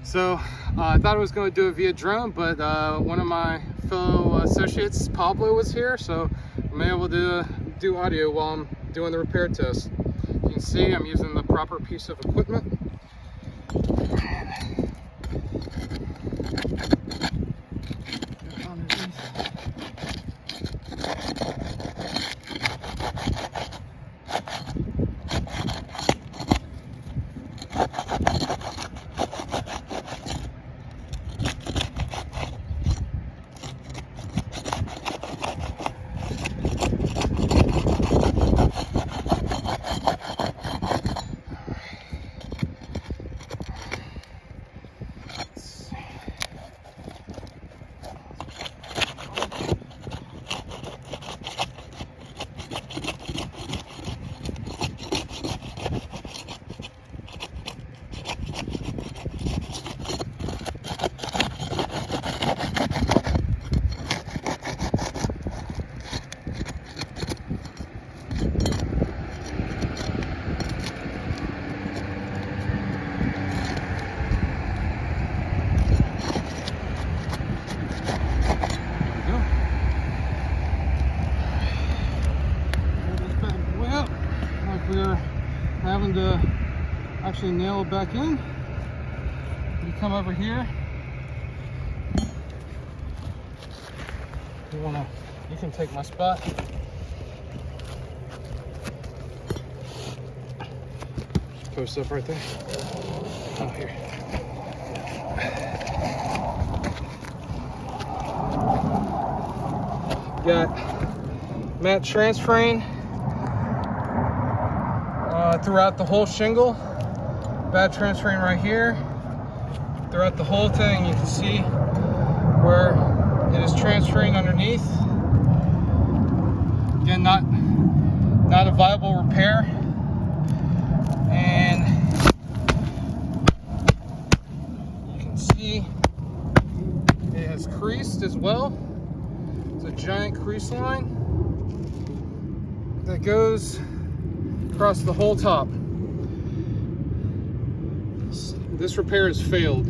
So I thought I was going to do it via drone, but one of my fellow associates, Pablo, was here, so I'm able to do audio while I'm doing the repair test. You can see I'm using the proper piece of equipment. We're having to actually nail it back in. You come over here. You can take my spot. Just post up right there. Oh, here. Got mat transferring throughout the whole shingle. Bad transferring right here. Throughout the whole thing, you can see where it is transferring underneath. Again, not a viable repair. And you can see it has creased as well. It's a giant crease line that goes across the whole top. This repair has failed.